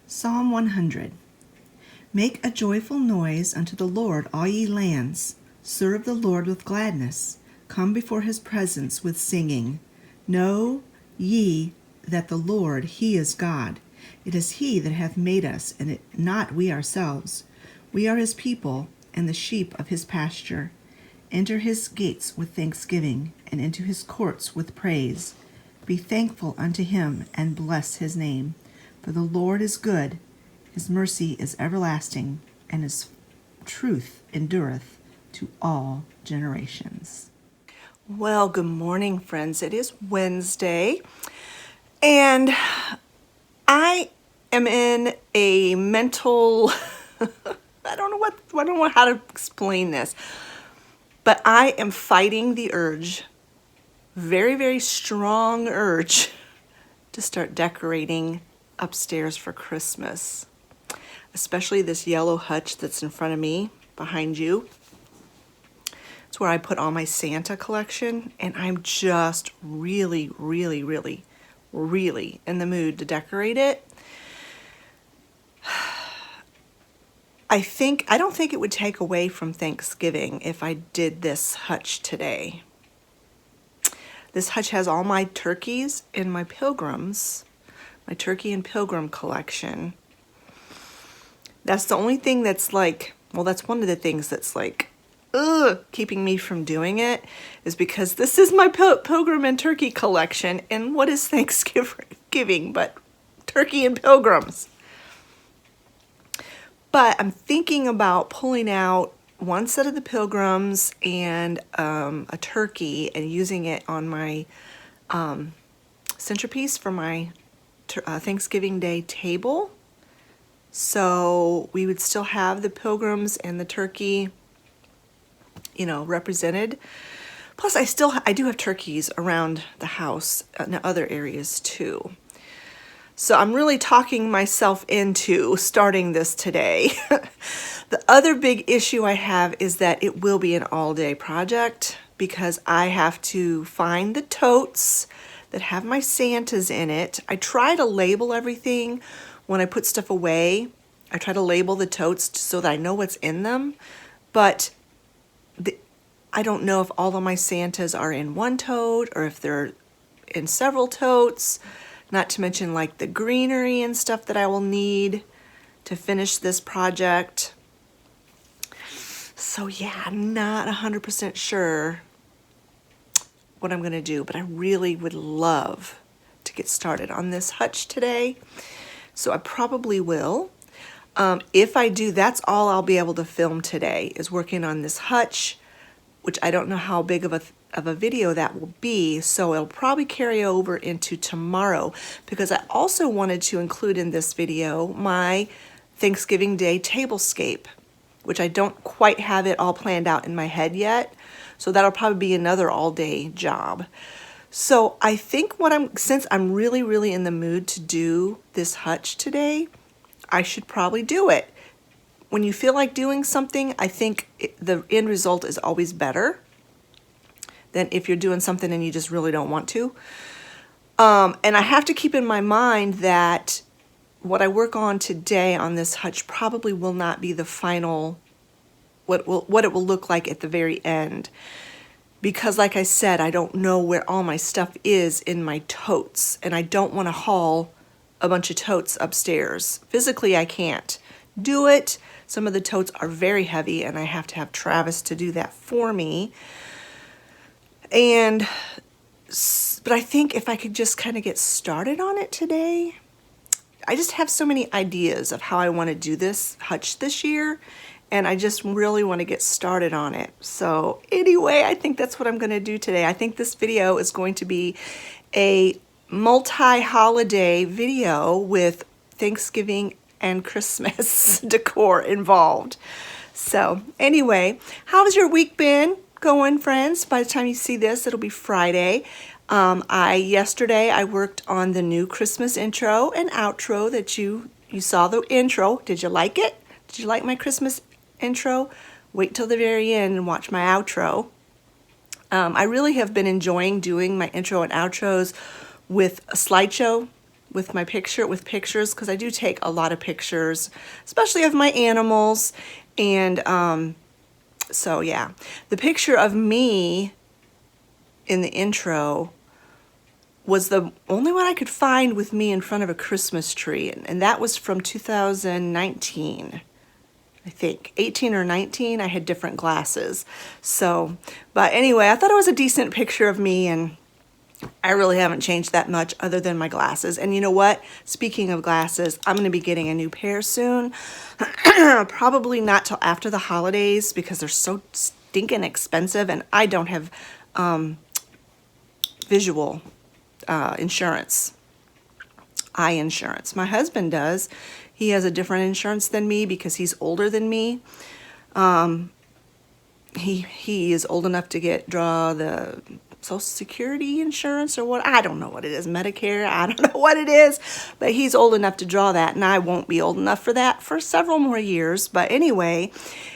Psalm 100. Make a joyful noise unto the Lord, all ye lands. Serve the Lord with gladness. Come before his presence with singing. Know ye that the Lord, he is God. It is he that hath made us, and not we ourselves. We are his people, and the sheep of his pasture. Enter his gates with thanksgiving, and into his courts with praise. Be thankful unto him, and bless his name. For the Lord is good, his mercy is everlasting, and his truth endureth to all generations. Well, good morning, friends. It is Wednesday, and I am in a mental, I don't know how to explain this, but I am fighting the urge, very, very strong urge, to start decorating upstairs for Christmas, especially this yellow hutch that's in front of me, behind you. It's where I put all my Santa collection, and I'm just really, really, really, really in the mood to decorate it. I don't think it would take away from Thanksgiving if I did this hutch today. This hutch has all my turkeys and my pilgrims, my turkey and pilgrim collection. That's the only thing that's like, well, that's one of the things that's like, keeping me from doing it, is because this is my pilgrim and turkey collection, and what is Thanksgiving but turkey and pilgrims? But I'm thinking about pulling out one set of the pilgrims and a turkey and using it on my centerpiece for my Thanksgiving Day table. So we would still have the pilgrims and the turkey, represented. Plus, I do have turkeys around the house in other areas too. So I'm really talking myself into starting this today. The other big issue I have is that it will be an all-day project because I have to find the totes that have my Santas in it. I try to label everything when I put stuff away. I try to label the totes so that I know what's in them, but I don't know if all of my Santas are in one tote or if they're in several totes. Not to mention like the greenery and stuff that I will need to finish this project. So yeah, I'm not 100% sure what I'm gonna do, but I really would love to get started on this hutch today. So I probably will. If I do, that's all I'll be able to film today, is working on this hutch, which I don't know how big of a video that will be, so it'll probably carry over into tomorrow, because I also wanted to include in this video my Thanksgiving Day Tablescape, which I don't quite have it all planned out in my head yet, so that'll probably be another all-day job. So I think since I'm really, really in the mood to do this hutch today, I should probably do it. When you feel like doing something, I think the end result is always better than if you're doing something and you just really don't want to. And I have to keep in my mind that what I work on today on this hutch probably will not be the final, what it will look like at the very end. Because like I said, I don't know where all my stuff is in my totes, and I don't want to haul a bunch of totes upstairs. Physically, I can't do it. Some of the totes are very heavy, and I have to have Travis to do that for me. But I think if I could just kind of get started on it today, I just have so many ideas of how I want to do this hutch this year, and I just really want to get started on it. So anyway, I think that's what I'm going to do today. I think this video is going to be a multi-holiday video with Thanksgiving and Christmas decor involved. So anyway, how's your week been going, friends? By the time you see this, it'll be Friday. Yesterday I worked on the new Christmas intro and outro that you saw the intro. Did you like it? Did you like my Christmas intro? Wait till the very end and watch my outro. I really have been enjoying doing my intro and outros with a slideshow with my pictures, because I do take a lot of pictures, especially of my animals. And so yeah, the picture of me in the intro was the only one I could find with me in front of a Christmas tree, and that was from 2019. I think 18 or 19. I had different glasses. So, but anyway, I thought it was a decent picture of me, and I really haven't changed that much other than my glasses. And you know what? Speaking of glasses, I'm going to be getting a new pair soon. Probably not till after the holidays because they're so stinking expensive, and I don't have visual insurance, eye insurance. My husband does. He has a different insurance than me because he's older than me. He is old enough to draw the Social Security insurance or what, I don't know what it is, Medicare, I don't know what it is, but he's old enough to draw that, and I won't be old enough for that for several more years. But anyway,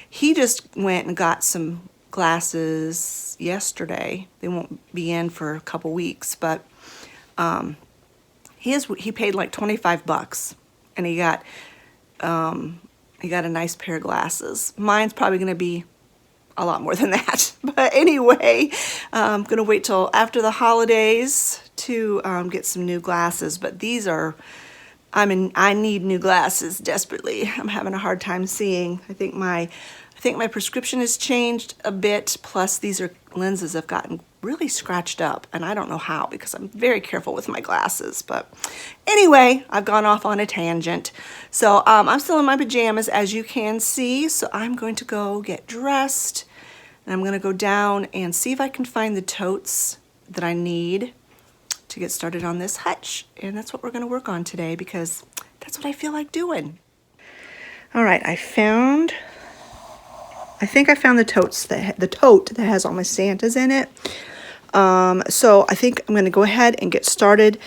he just went and got some glasses yesterday. They won't be in for a couple weeks, but he paid like $25, and he got a nice pair of glasses. Mine's probably going to be a lot more than that. But anyway, I'm going to wait till after the holidays to get some new glasses. But these are, I need new glasses desperately. I'm having a hard time seeing. I think my prescription has changed a bit. Plus, these lenses have gotten really scratched up, and I don't know how because I'm very careful with my glasses. But anyway, I've gone off on a tangent. So I'm still in my pajamas, as you can see. So I'm going to go get dressed, and I'm going to go down and see if I can find the totes that I need to get started on this hutch. And that's what we're going to work on today because that's what I feel like doing. All right, I think I found the tote that has all my Santas in it. So I think I'm going to go ahead and get started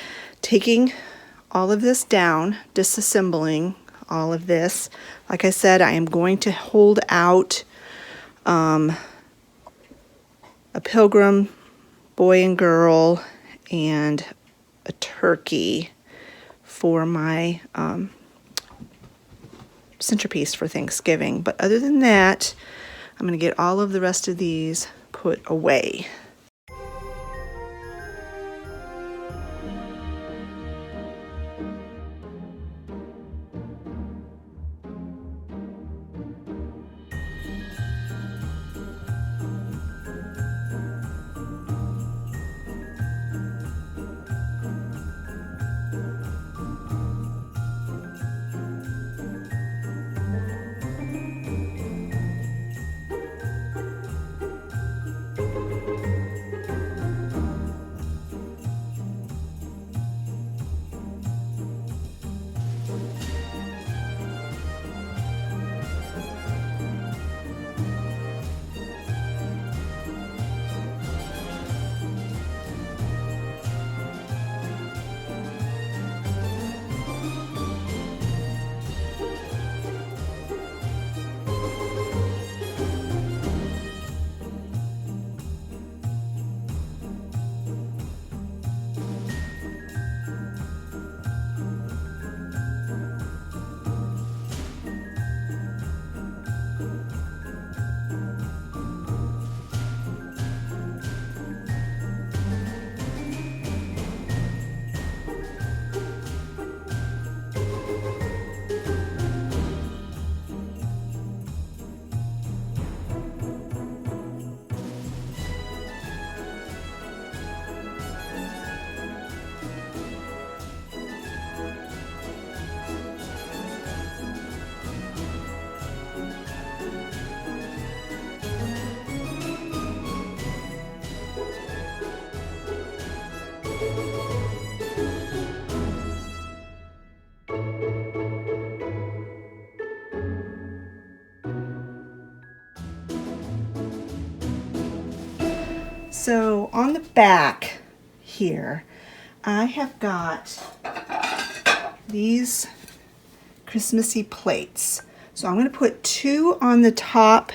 taking all of this down, disassembling all of this. Like I said, I am going to hold out a pilgrim, boy and girl, and a turkey for my centerpiece for Thanksgiving. But other than that, I'm going to get all of the rest of these put away. So on the back here, I have got these Christmassy plates. So I'm going to put 2 on the top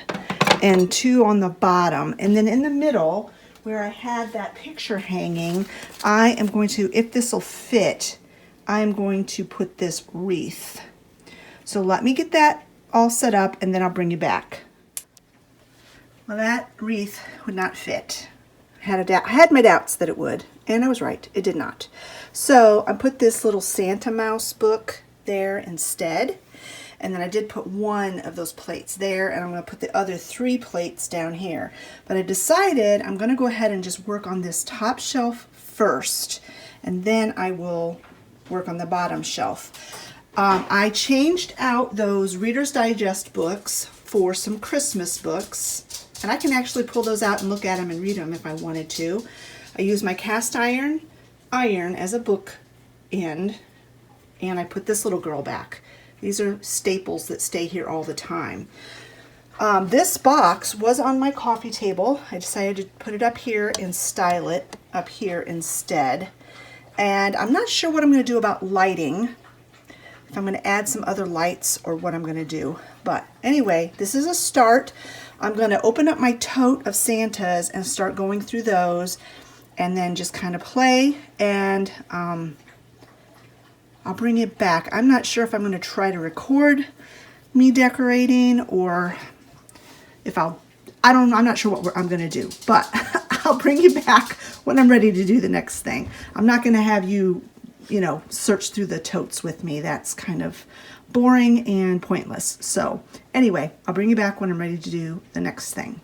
and 2 on the bottom. And then in the middle, where I had that picture hanging, I am going to, if this will fit, I'm going to put this wreath. So let me get that all set up and then I'll bring you back. Well, that wreath would not fit. I had my doubts that it would, and I was right, it did not. So I put this little Santa Mouse book there instead, and then I did put one of those plates there, and I'm going to put the other 3 plates down here. But I decided I'm going to go ahead and just work on this top shelf first, and then I will work on the bottom shelf. I changed out those Reader's Digest books for some Christmas books. And I can actually pull those out and look at them and read them if I wanted to. I use my cast iron as a book end, and I put this little girl back. These are staples that stay here all the time. This box was on my coffee table. I decided to put it up here and style it up here instead. And I'm not sure what I'm going to do about lighting, if I'm going to add some other lights or what I'm going to do. But anyway, this is a start. I'm going to open up my tote of Santas and start going through those and then just kind of play, and I'll bring it back. I'm not sure if I'm going to try to record me decorating or if I'm not sure what I'm going to do, but I'll bring you back when I'm ready to do the next thing. I'm not going to have you search through the totes with me. That's kind of boring and pointless. So anyway, I'll bring you back when I'm ready to do the next thing.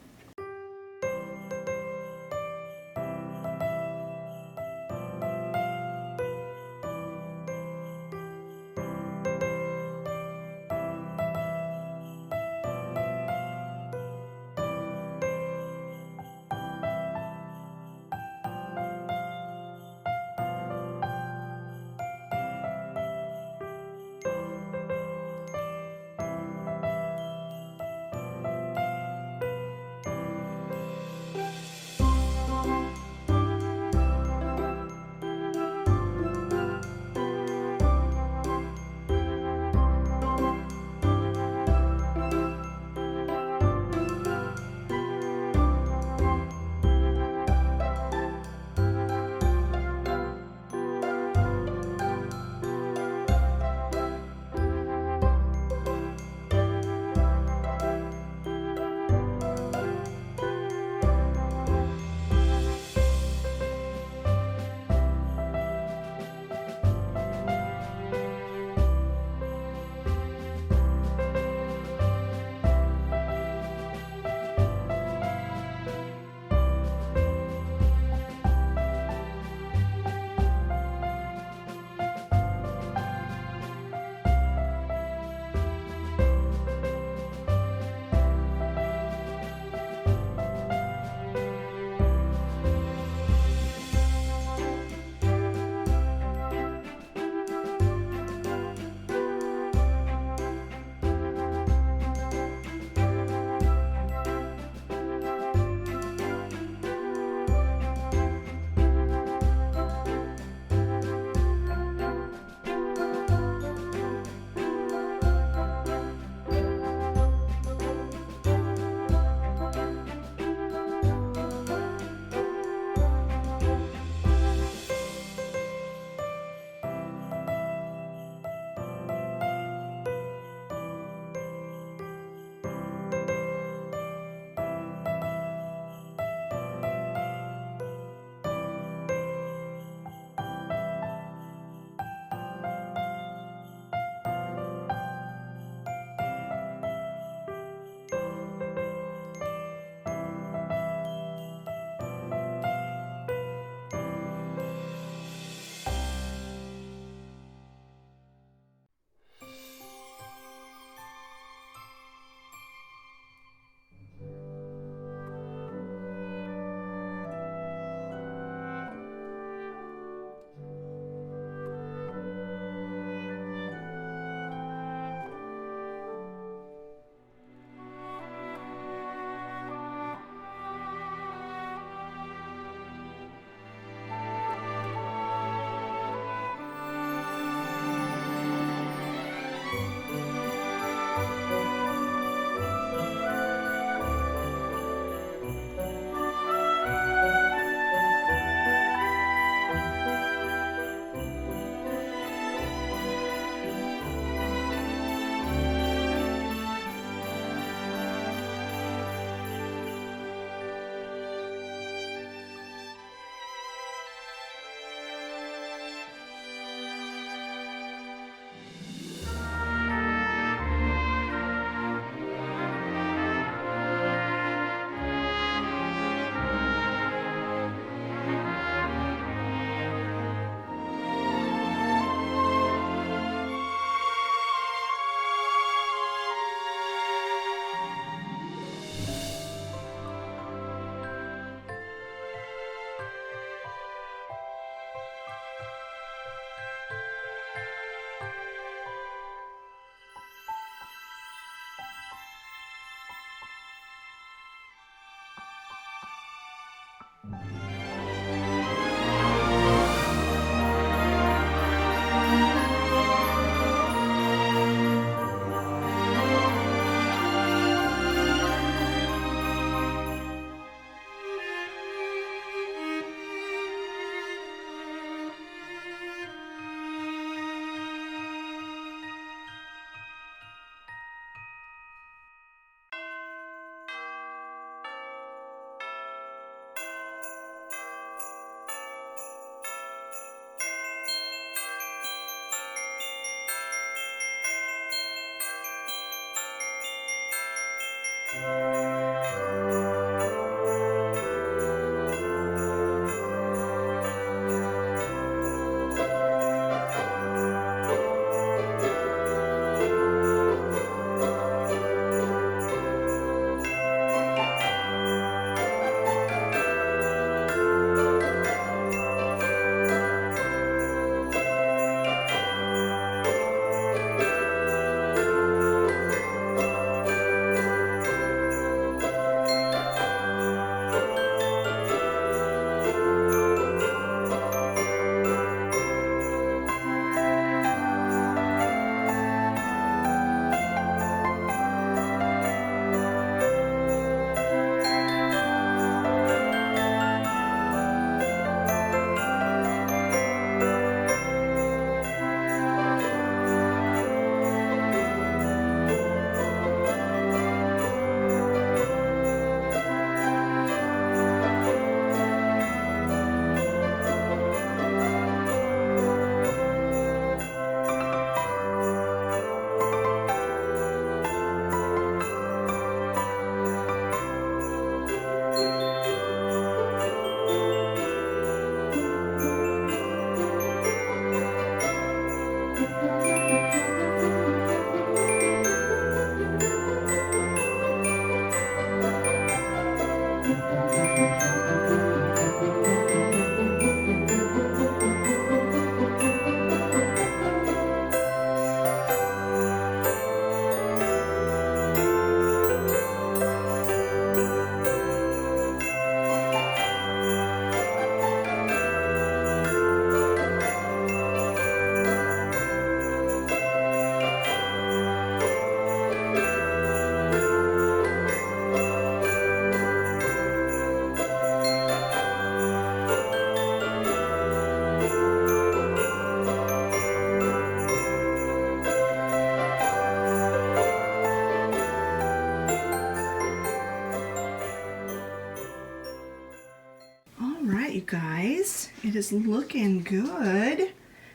guys. It is looking good.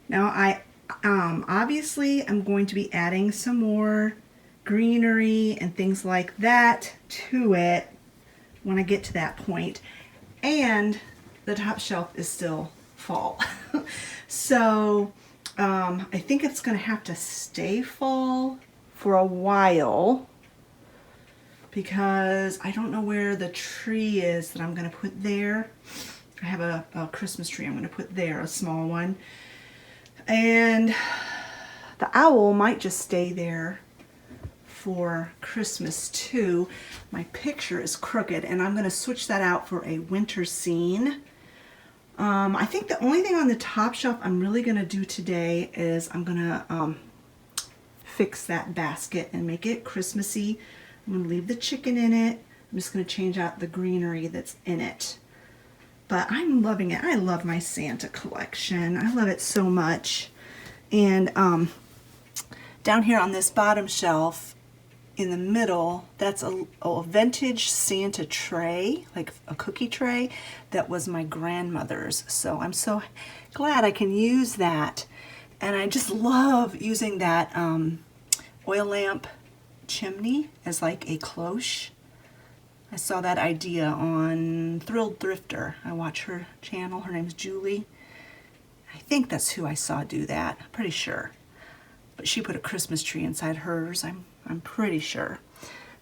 Now I obviously I'm going to be adding some more greenery and things like that to it when I get to that point. And the top shelf is still fall. So I think it's going to have to stay fall for a while because I don't know where the tree is that I'm going to put there. I have a Christmas tree I'm going to put there, a small one. And the owl might just stay there for Christmas too. My picture is crooked and I'm going to switch that out for a winter scene. I think the only thing on the top shelf I'm really going to do today is I'm going to fix that basket and make it Christmassy. I'm going to leave the chicken in it. I'm just going to change out the greenery that's in it. But I'm loving it. I love my Santa collection. I love it so much. And down here on this bottom shelf in the middle, that's a vintage Santa tray, like a cookie tray that was my grandmother's. So I'm so glad I can use that. And I just love using that oil lamp chimney as like a cloche. I saw that idea on Thrilled Thrifter. I watch her channel. Her name's Julie. I think that's who I saw do that. I'm pretty sure. But she put a Christmas tree inside hers. I'm pretty sure.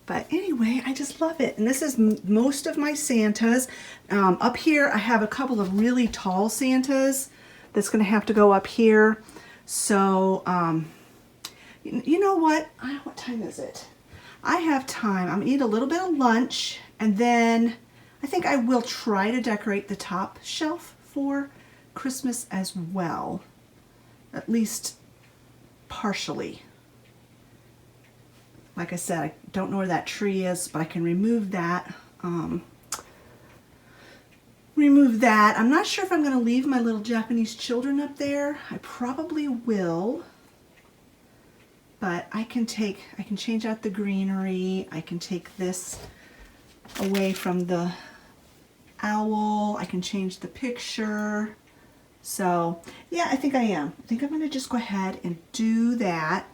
But anyway, I just love it. And this is most of my Santas. Up here, I have a couple of really tall Santas that's going to have to go up here. So, you know what? What time is it? I have time. I'm gonna eat a little bit of lunch and then I think I will try to decorate the top shelf for Christmas as well. At least partially. Like I said, I don't know where that tree is, but I can remove that. I'm not sure if I'm going to leave my little Japanese children up there. I probably will. But I can change out the greenery. I can take this away from the owl. I can change the picture. So yeah, I think I am. I think I'm going to just go ahead and do that.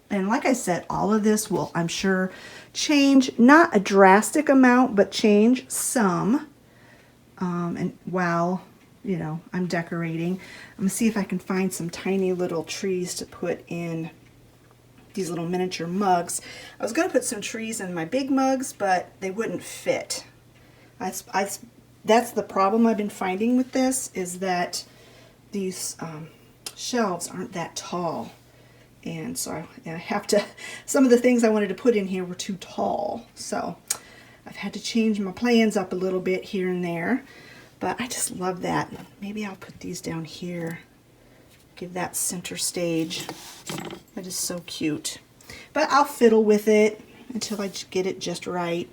And like I said, all of this will, I'm sure, change, not a drastic amount, but change some. And while, you know, I'm decorating, I'm going to see if I can find some tiny little trees to put in these little miniature mugs. I was going to put some trees in my big mugs, but they wouldn't fit. That's the problem I've been finding with this, is that these shelves aren't that tall. And so I have to, some of the things I wanted to put in here were too tall. So I've had to change my plans up a little bit here and there. But I just love that. Maybe I'll put these down here. Give that center stage. That is so cute. But I'll fiddle with it until I get it just right.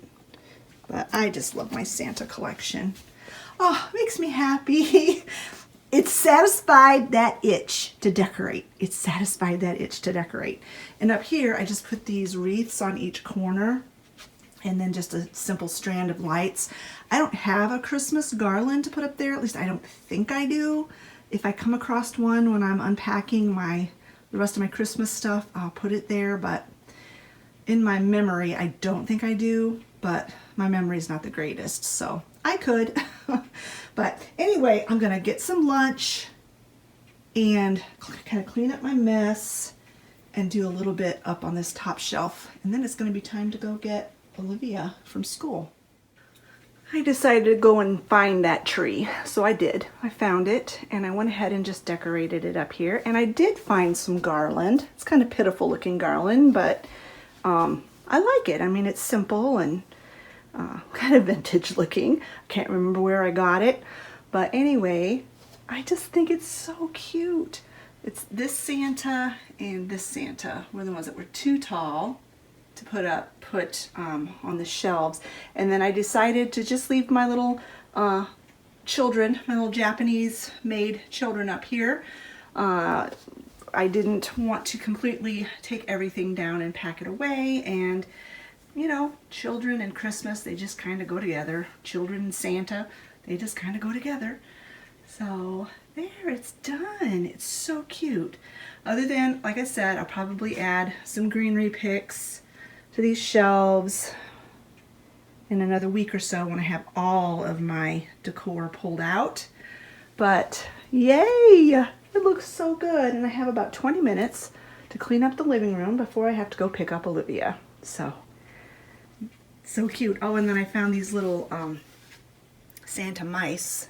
But I just love my Santa collection. Oh, it makes me happy. It's satisfied that itch to decorate. It's satisfied that itch to decorate. And up here, I just put these wreaths on each corner and then just a simple strand of lights. I don't have a Christmas garland to put up there. At least I don't think I do. If I come across one when I'm unpacking the rest of my Christmas stuff, I'll put it there. But in my memory, I don't think I do. But my memory is not the greatest, so I could. But anyway, I'm gonna get some lunch and kind of clean up my mess and do a little bit up on this top shelf. And then it's gonna be time to go get Olivia from school. I decided to go and find that tree, so I did. I found it and I went ahead and just decorated it up here. And I did find some garland. It's kind of pitiful looking garland, but I like it. I mean, it's simple and kind of vintage looking. I can't remember where I got it, but anyway, I just think it's so cute. It's this Santa and this Santa were the ones that were too tall to put on the shelves, and then I decided to just leave my little children, my little Japanese made children up here. I didn't want to completely take everything down and pack it away, and you know, children and Christmas, they just kind of go together. Children and Santa, They just kind of go together. So there, it's done. It's so cute. Other than, like I said, I'll probably add some greenery picks to these shelves in another week or so when I have all of my decor pulled out. But yay, it looks so good. And I have about 20 minutes to clean up the living room before I have to go pick up Olivia. So cute. Oh, and then I found these little Santa mice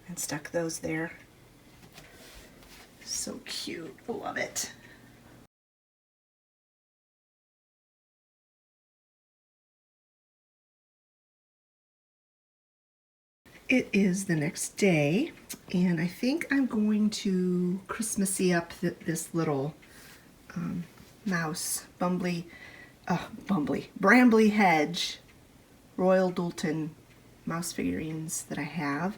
and stuck those there. So cute. Love it. It is the next day, and I think I'm going to Christmassy up this little mouse, Brambly Hedge Royal Doulton mouse figurines that I have.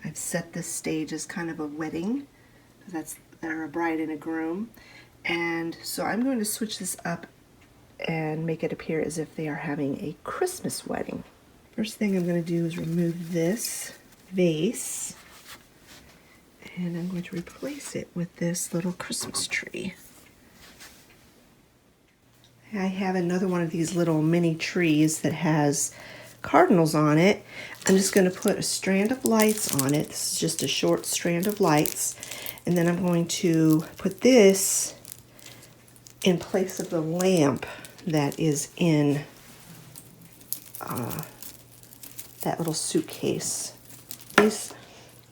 I've set this stage as kind of a wedding, they're a bride and a groom, and so I'm going to switch this up and make it appear as if they are having a Christmas wedding. First thing I'm going to do is remove this vase, and I'm going to replace it with this little Christmas tree. I have another one of these little mini trees that has cardinals on it. I'm just going to put a strand of lights on it. This is just a short strand of lights, and then I'm going to put this in place of the lamp that is in that little suitcase. These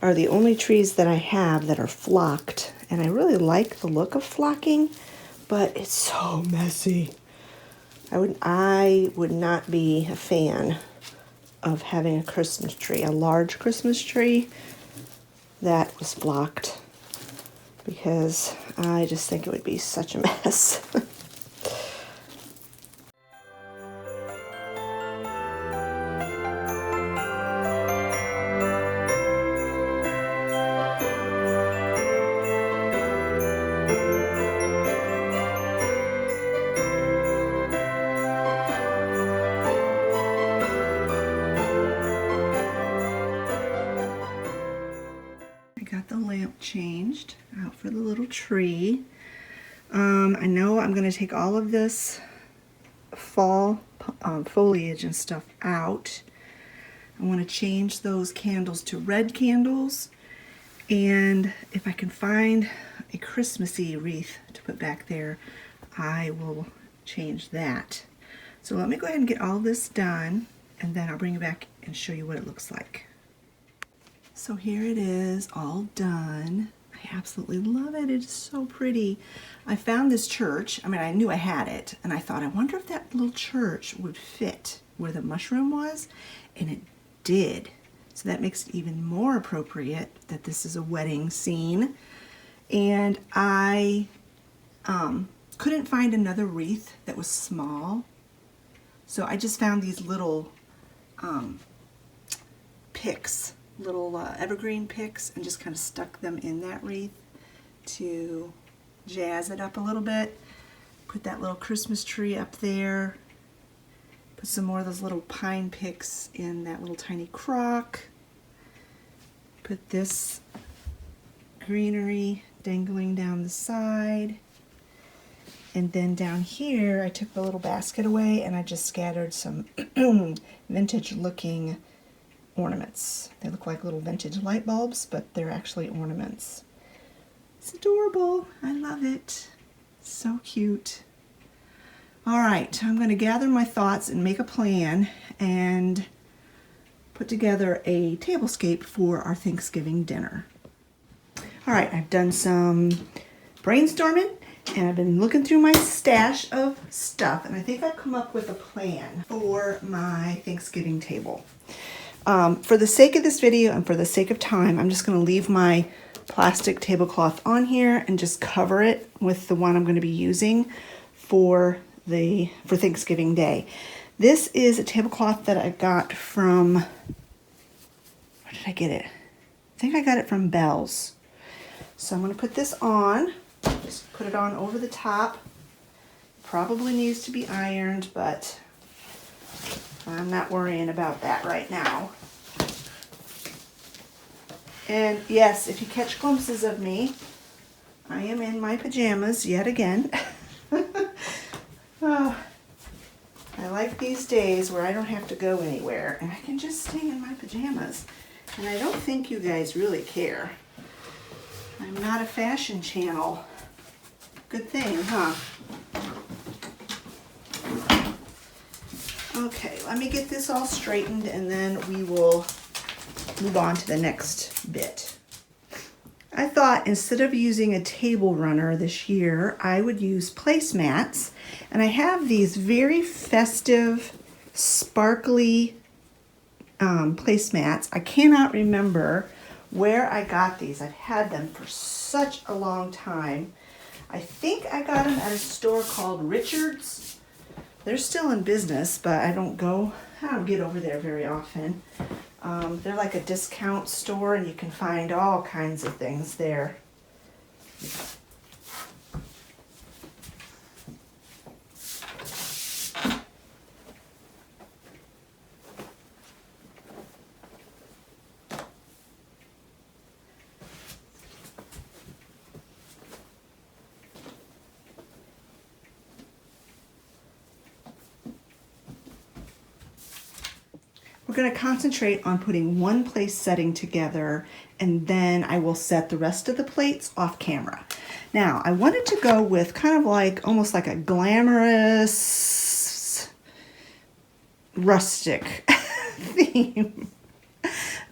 are the only trees that I have that are flocked, and I really like the look of flocking, but it's so messy. I would not be a fan of having a Christmas tree, a large Christmas tree that was flocked, because I just think it would be such a mess. Changed out for the little tree. I know I'm going to take all of this fall foliage and stuff out. I want to change those candles to red candles, and if I can find a Christmassy wreath to put back there, I will change that. So let me go ahead and get all this done, and then I'll bring it back and show you what it looks like. So here it is, all done. I absolutely love it. It's so pretty. I found this church. I mean, I knew I had it, and I thought, I wonder if that little church would fit where the mushroom was, and it did. So that makes it even more appropriate that this is a wedding scene. And I couldn't find another wreath that was small, so I just found these little picks, little evergreen picks, and just kind of stuck them in that wreath to jazz it up a little bit. Put that little Christmas tree up there. Put some more of those little pine picks in that little tiny crock. Put this greenery dangling down the side. And then down here, I took the little basket away and I just scattered some vintage looking ornaments. They look like little vintage light bulbs, but they're actually ornaments. It's adorable. I love it. So cute. All right, I'm going to gather my thoughts and make a plan and put together a tablescape for our Thanksgiving dinner. All right, I've done some brainstorming and I've been looking through my stash of stuff, and I think I've come up with a plan for my Thanksgiving table. For the sake of this video and for the sake of time, I'm just going to leave my plastic tablecloth on here and just cover it with the one I'm going to be using for Thanksgiving Day. This is a tablecloth that I got from, where did I get it? I think I got it from Bell's. So I'm going to put this on, just put it on over the top. Probably needs to be ironed, but I'm not worrying about that right now. And yes, if you catch glimpses of me, I am in my pajamas yet again. Oh, I like these days where I don't have to go anywhere and I can just stay in my pajamas. And I don't think you guys really care. I'm not a fashion channel. Good thing, huh? Okay, let me get this all straightened and then we will move on to the next bit. I thought instead of using a table runner this year, I would use placemats. And I have these very festive, sparkly placemats. I cannot remember where I got these. I've had them for such a long time. I think I got them at a store called Richard's. They're still in business, but I don't get over there very often. They're like a discount store and you can find all kinds of things there. We're going to concentrate on putting one place setting together and then I will set the rest of the plates off camera. Now, I wanted to go with kind of like, almost like a glamorous, rustic theme.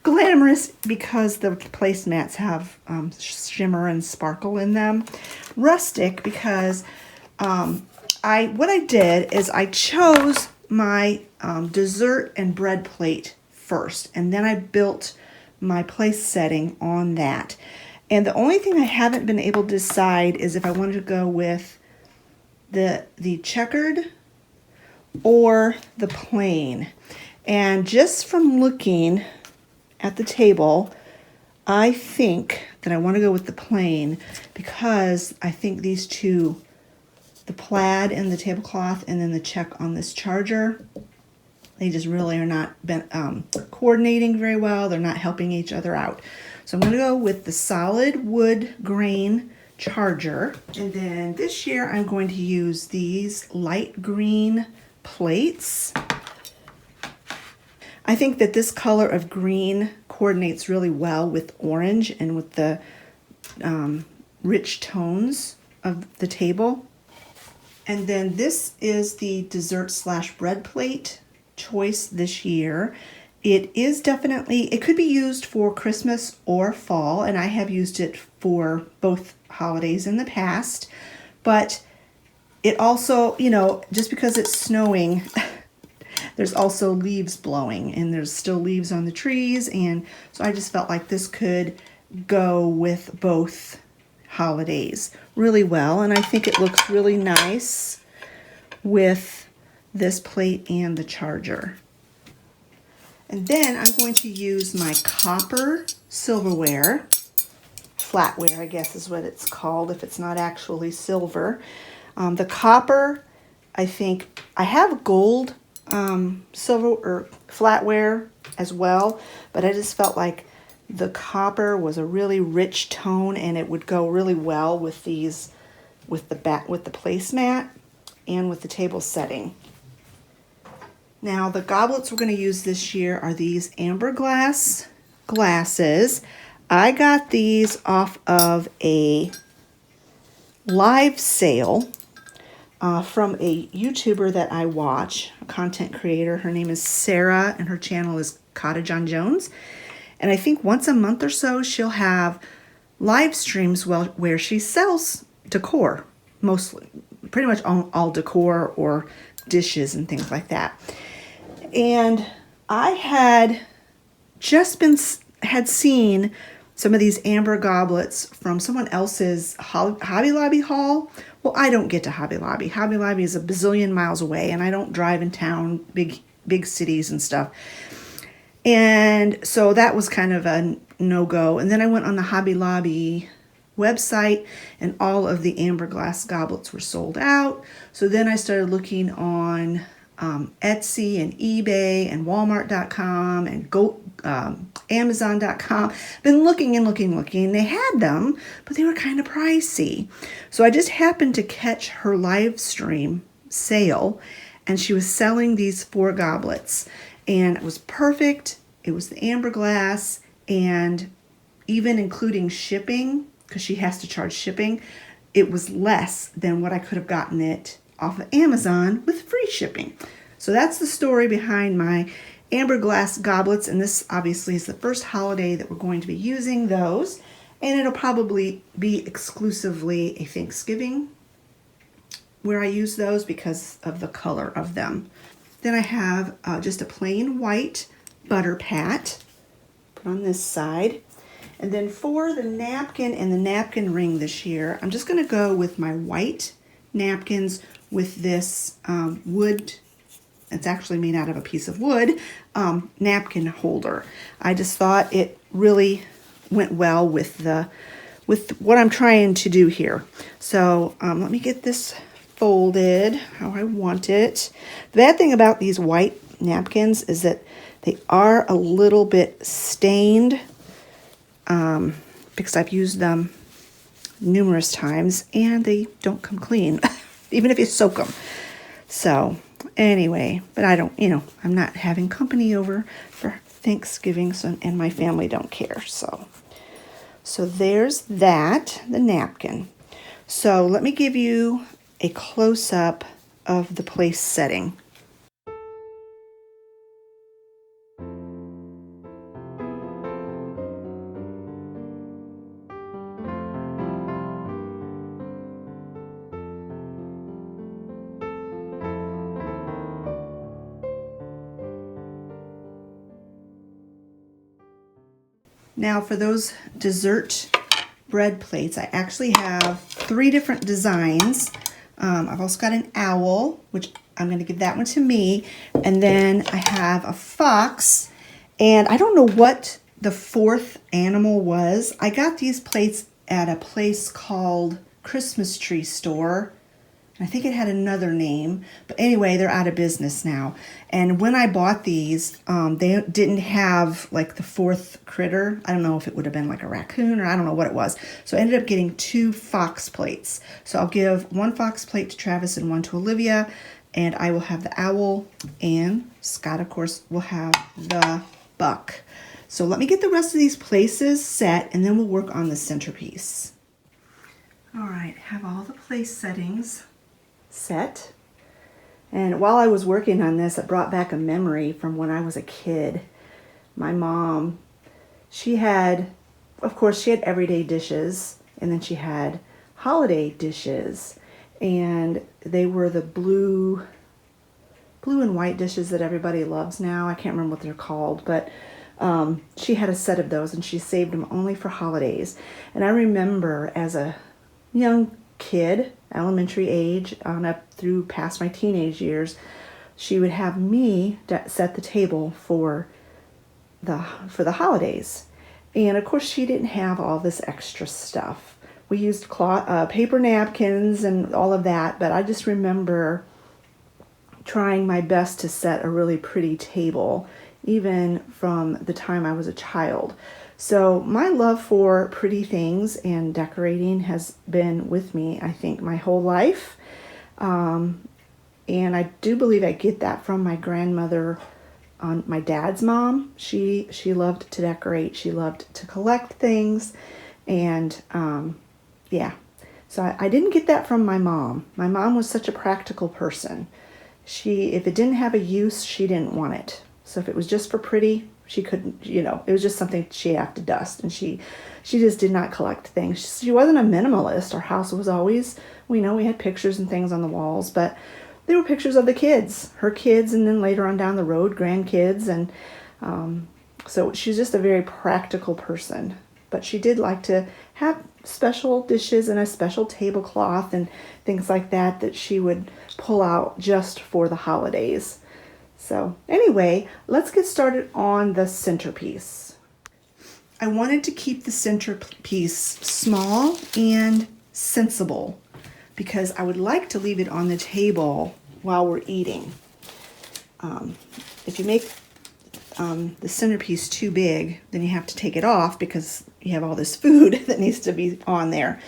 Glamorous because the placemats have shimmer and sparkle in them. Rustic because what I did is I chose my dessert and bread plate first, and then I built my place setting on that. And the only thing I haven't been able to decide is if I wanted to go with the checkered or the plain. And just from looking at the table, I think that I want to go with the plain because I think these two, the plaid and the tablecloth and then the check on this charger, they just really are not coordinating very well. They're not helping each other out. So I'm going to go with the solid wood grain charger. And then this year I'm going to use these light green plates. I think that this color of green coordinates really well with orange and with the rich tones of the table. And then this is the dessert / bread plate choice this year. It is definitely, it could be used for Christmas or fall, and I have used it for both holidays in the past. But it also, you know, just because it's snowing, there's also leaves blowing and there's still leaves on the trees. And so I just felt like this could go with both holidays really well. And I think it looks really nice with this plate and the charger. And then I'm going to use my copper silverware, flatware I guess is what it's called if it's not actually silver. The copper, I think, I have gold silver or flatware as well, but I just felt like the copper was a really rich tone and it would go really well with these, with the placemat and with the table setting. Now the goblets we're going to use this year are these amber glass glasses. I got these off of a live sale from a YouTuber that I watch, a content creator. Her name is Sarah and her channel is Cottage on Jones. And I think once a month or so she'll have live streams where she sells decor, mostly, pretty much all decor or dishes and things like that. And I had just had seen some of these amber goblets from someone else's Hobby Lobby haul. Well, I don't get to Hobby Lobby. Hobby Lobby is a bazillion miles away, and I don't drive in town, big cities and stuff. And so that was kind of a no-go. And then I went on the Hobby Lobby website, and all of the amber glass goblets were sold out. So then I started looking on Etsy and eBay and Walmart.com and Amazon.com. Been looking and looking. They had them, but they were kind of pricey. So I just happened to catch her live stream sale, and she was selling these 4 goblets, and it was perfect. It was the amber glass, and even including shipping, because she has to charge shipping, it was less than what I could have gotten it off of Amazon with free shipping. So that's the story behind my amber glass goblets, and this obviously is the first holiday that we're going to be using those, and it'll probably be exclusively a Thanksgiving where I use those because of the color of them. Then I have just a plain white butter pat, put on this side. And then for the napkin and the napkin ring this year, I'm just going to go with my white napkins with this wood, it's actually made out of a piece of wood, napkin holder. I just thought it really went well with what I'm trying to do here. So let me get this folded how I want it. The bad thing about these white napkins is that they are a little bit stained, because I've used them numerous times and they don't come clean, even if you soak them. So anyway, but I don't, I'm not having company over for Thanksgiving, so, and my family don't care. So there's that, the napkin. So let me give you a close-up of the place setting. Now for those dessert bread plates, I actually have 3 different designs. I've also got an owl, which I'm going to give that one to me. And then I have a fox. And I don't know what the 4th animal was. I got these plates at a place called Christmas Tree Store. I think it had another name, but anyway, they're out of business now. And when I bought these, they didn't have like the 4th critter. I don't know if it would have been like a raccoon or I don't know what it was. So I ended up getting 2 fox plates. So I'll give 1 fox plate to Travis and 1 to Olivia, and I will have the owl, and Scott, of course, will have the buck. So let me get the rest of these places set, and then we'll work on the centerpiece. All right, have all the place settings set. And while I was working on this, it brought back a memory from when I was a kid. My mom, she had everyday dishes, and then she had holiday dishes, and they were the blue and white dishes that everybody loves now. I can't remember what they're called, but she had a set of those, and she saved them only for holidays. And I remember as a young kid, elementary age on up through past my teenage years, she would have me set the table for the holidays. And of course she didn't have all this extra stuff. We used paper napkins and all of that, but I just remember trying my best to set a really pretty table, even from the time I was a child. So my love for pretty things and decorating has been with me, I think, my whole life. And I do believe I get that from my grandmother, my dad's mom. She loved to decorate. She loved to collect things. And yeah, so I didn't get that from my mom. My mom was such a practical person. If it didn't have a use, she didn't want it. So if it was just for pretty, she couldn't, it was just something she'd have to dust. And she just did not collect things. She wasn't a minimalist. Our house was always, we had pictures and things on the walls, but they were pictures of the kids, her kids, and then later on down the road, grandkids. And so she's just a very practical person. But she did like to have special dishes and a special tablecloth and things like that she would pull out just for the holidays. So anyway, let's get started on the centerpiece. I wanted to keep the centerpiece small and sensible because I would like to leave it on the table while we're eating. If you make the centerpiece too big, then you have to take it off because you have all this food that needs to be on there.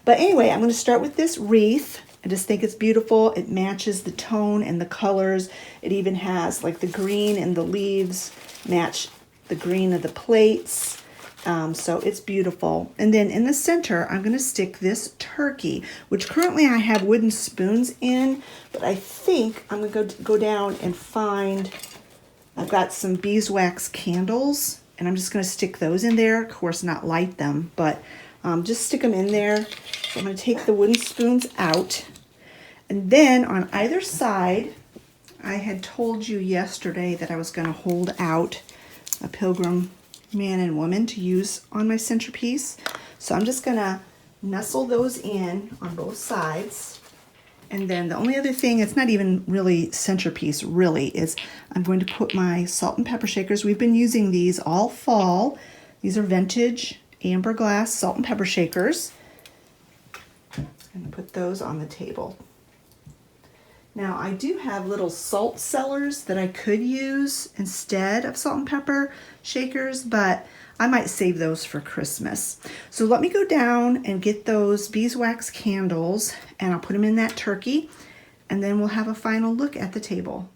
But anyway, I'm going to start with this wreath. I just think it's beautiful. It matches the tone and the colors. It even has like the green and the leaves match the green of the plates. So it's beautiful. And then in the center, I'm going to stick this turkey, which currently I have wooden spoons in, but I think I'm going to go down and find, I've got some beeswax candles, and I'm just going to stick those in there. Of course, not light them, but just stick them in there. So I'm going to take the wooden spoons out. And then on either side, I had told you yesterday that I was going to hold out a pilgrim man and woman to use on my centerpiece. So I'm just going to nestle those in on both sides. And then the only other thing, it's not even really centerpiece really, is I'm going to put my salt and pepper shakers. We've been using these all fall. These are vintage amber glass salt and pepper shakers. And put those on the table. Now I do have little salt cellars that I could use instead of salt and pepper shakers, but I might save those for Christmas. So let me go down and get those beeswax candles, and I'll put them in that turkey, and then we'll have a final look at the table.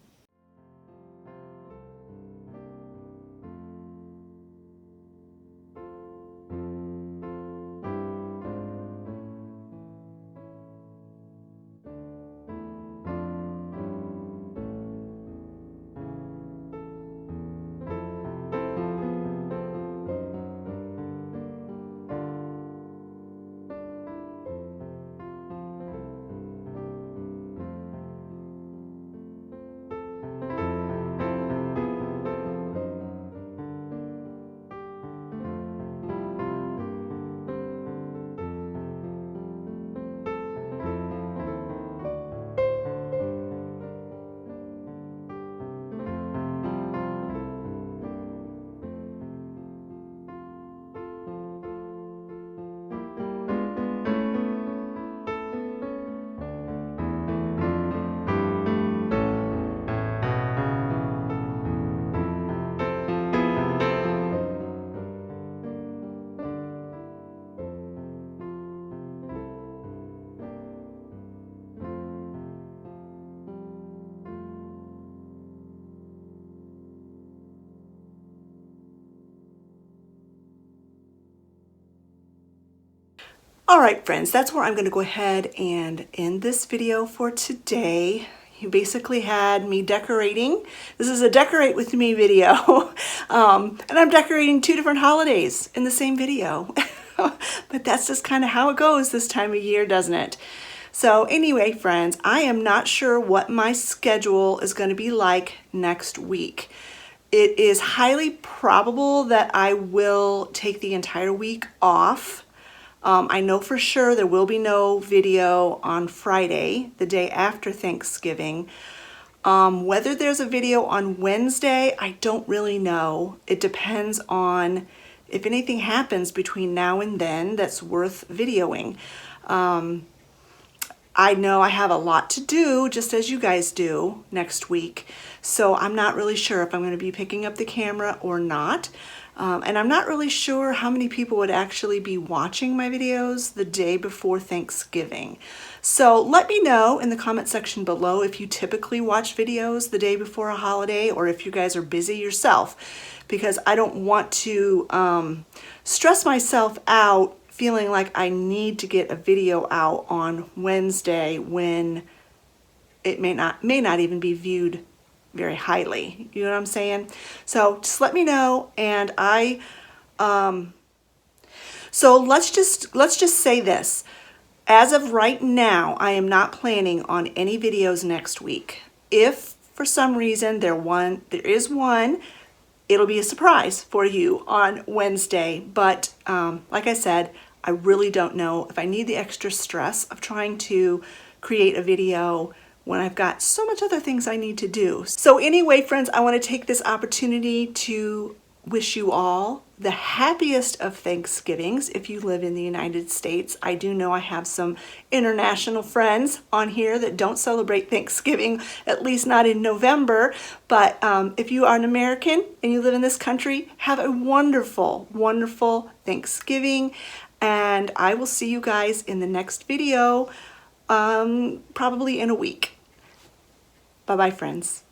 All right, friends, that's where I'm going to go ahead and end this video for today. You basically had me decorating. This is a decorate with me video. And I'm decorating 2 different holidays in the same video. But that's just kind of how it goes this time of year, doesn't it? So anyway, friends, I am not sure what my schedule is going to be like next week. It is highly probable that I will take the entire week off. I know for sure there will be no video on Friday, the day after Thanksgiving. Whether there's a video on Wednesday, I don't really know. It depends on if anything happens between now and then that's worth videoing. I know I have a lot to do, just as you guys do, next week. So I'm not really sure if I'm going to be picking up the camera or not. And I'm not really sure how many people would actually be watching my videos the day before Thanksgiving. So let me know in the comment section below if you typically watch videos the day before a holiday or if you guys are busy yourself, because I don't want to stress myself out feeling like I need to get a video out on Wednesday when it may not even be viewed very highly. You know what I'm saying? So just let me know. And so let's just say this. As of right now, I am not planning on any videos next week. If for some reason there is one, it'll be a surprise for you on Wednesday. But like I said, I really don't know if I need the extra stress of trying to create a video when I've got so much other things I need to do. So anyway, friends, I want to take this opportunity to wish you all the happiest of Thanksgivings if you live in the United States. I do know I have some international friends on here that don't celebrate Thanksgiving, at least not in November. But if you are an American and you live in this country, have a wonderful, wonderful Thanksgiving. And I will see you guys in the next video, probably in a week. Bye-bye, friends.